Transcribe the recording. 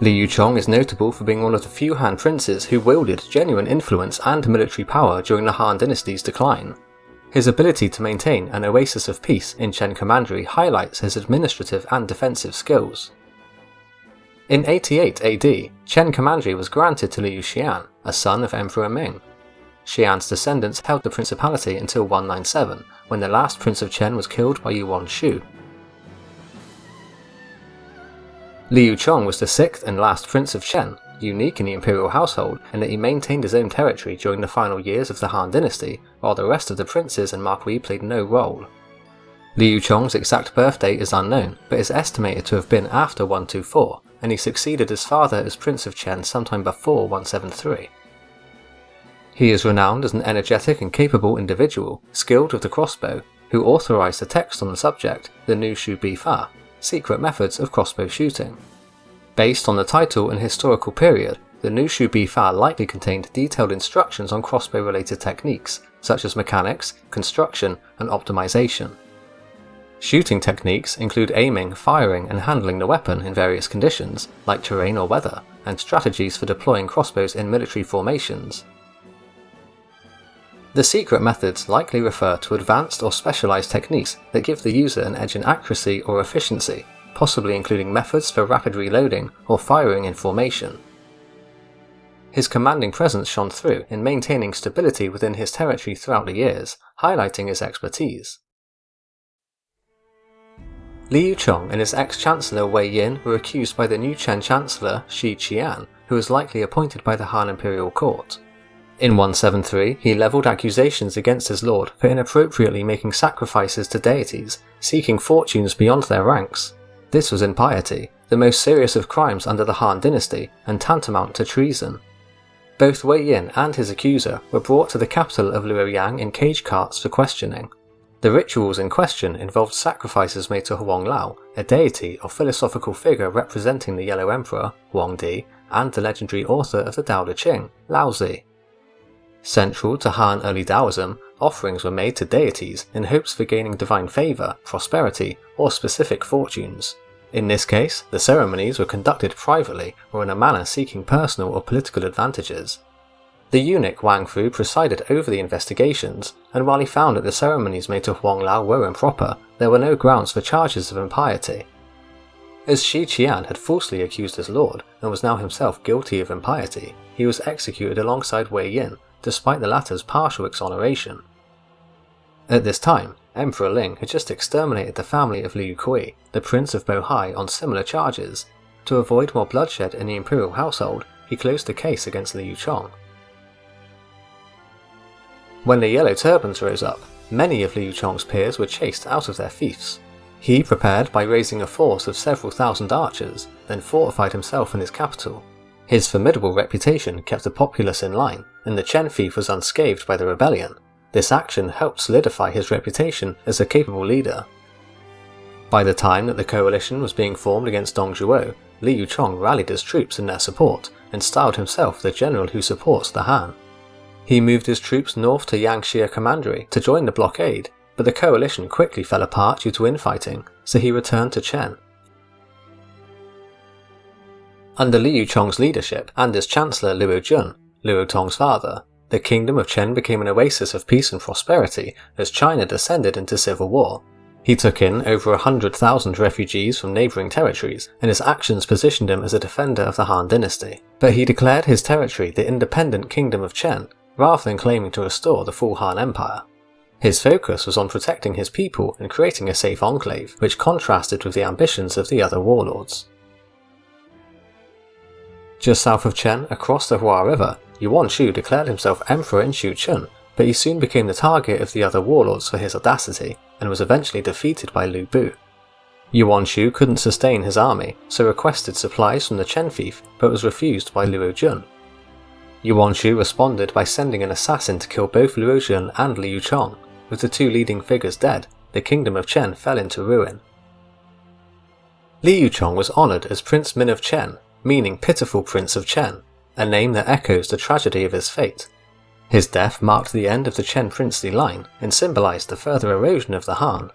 Liu Chong is notable for being one of the few Han princes who wielded genuine influence and military power during the Han dynasty's decline. His ability to maintain an oasis of peace in Chen commandery highlights his administrative and defensive skills. In 88 AD, Chen commandery was granted to Liu Xian, a son of Emperor Ming. Xian's descendants held the principality until 197, when the last prince of Chen was killed by Yuan Shu. Liu Chong was the sixth and last prince of Chen, unique in the imperial household in that he maintained his own territory during the final years of the Han dynasty, while the rest of the princes and marquis played no role. Liu Chong's exact birth date is unknown, but is estimated to have been after 124, and he succeeded his father as Prince of Chen sometime before 173. He is renowned as an energetic and capable individual, skilled with the crossbow, who authorized the text on the subject, the Nu Shu Bi Fa, Secret Methods of Crossbow Shooting. Based on the title and historical period, the Nu Shu Bi Fa likely contained detailed instructions on crossbow-related techniques, such as mechanics, construction, and optimization. Shooting techniques include aiming, firing, and handling the weapon in various conditions, like terrain or weather, and strategies for deploying crossbows in military formations. The secret methods likely refer to advanced or specialized techniques that give the user an edge in accuracy or efficiency, possibly including methods for rapid reloading or firing in formation. His commanding presence shone through in maintaining stability within his territory throughout the years, highlighting his expertise. Liu Chong and his ex-chancellor Wei Yin were accused by the new Chen chancellor Shi Qian, who was likely appointed by the Han imperial court. In 173, he levelled accusations against his lord for inappropriately making sacrifices to deities, seeking fortunes beyond their ranks. This was impiety, the most serious of crimes under the Han dynasty, and tantamount to treason. Both Wei Yin and his accuser were brought to the capital of Luoyang in cage carts for questioning. The rituals in question involved sacrifices made to Huang Lao, a deity or philosophical figure representing the Yellow Emperor, Huang Di, and the legendary author of the Tao Te Ching, Lao Zi. Central to Han early Taoism, offerings were made to deities in hopes for gaining divine favour, prosperity, or specific fortunes. In this case, the ceremonies were conducted privately or in a manner seeking personal or political advantages. The eunuch Wang Fu presided over the investigations, and while he found that the ceremonies made to Huang Lao were improper, there were no grounds for charges of impiety. As Shi Qian had falsely accused his lord and was now himself guilty of impiety, he was executed alongside Wei Yin, despite the latter's partial exoneration. At this time, Emperor Ling had just exterminated the family of Liu Kui, the Prince of Bohai, on similar charges. To avoid more bloodshed in the imperial household, he closed the case against Liu Chong. When the Yellow Turbans rose up, many of Liu Chong's peers were chased out of their fiefs. He prepared by raising a force of several thousand archers, then fortified himself in his capital. His formidable reputation kept the populace in line, and the Chen fief was unscathed by the rebellion. This action helped solidify his reputation as a capable leader. By the time that the coalition was being formed against Dong Zhuo, Liu Chong rallied his troops in their support, and styled himself the general who supports the Han. He moved his troops north to Yangxia Commandery to join the blockade, but the coalition quickly fell apart due to infighting, so he returned to Chen. Under Liu Chong's leadership and as Chancellor Luo Jun, Luo Tong's father, the kingdom of Chen became an oasis of peace and prosperity as China descended into civil war. He took in over 100,000 refugees from neighbouring territories, and his actions positioned him as a defender of the Han dynasty. But he declared his territory the independent kingdom of Chen, rather than claiming to restore the full Han Empire. His focus was on protecting his people and creating a safe enclave, which contrasted with the ambitions of the other warlords. Just south of Chen, across the Hua River, Yuan Shu declared himself emperor in Shuchun, but he soon became the target of the other warlords for his audacity, and was eventually defeated by Lu Bu. Yuan Shu couldn't sustain his army, so requested supplies from the Chen fief, but was refused by Luo Jun. Yuan Shu responded by sending an assassin to kill both Luo Jun and Liu Chong. With the two leading figures dead, the kingdom of Chen fell into ruin. Liu Chong was honoured as Prince Min of Chen, meaning pitiful Prince of Chen, a name that echoes the tragedy of his fate. His death marked the end of the Chen princely line and symbolised the further erosion of the Han.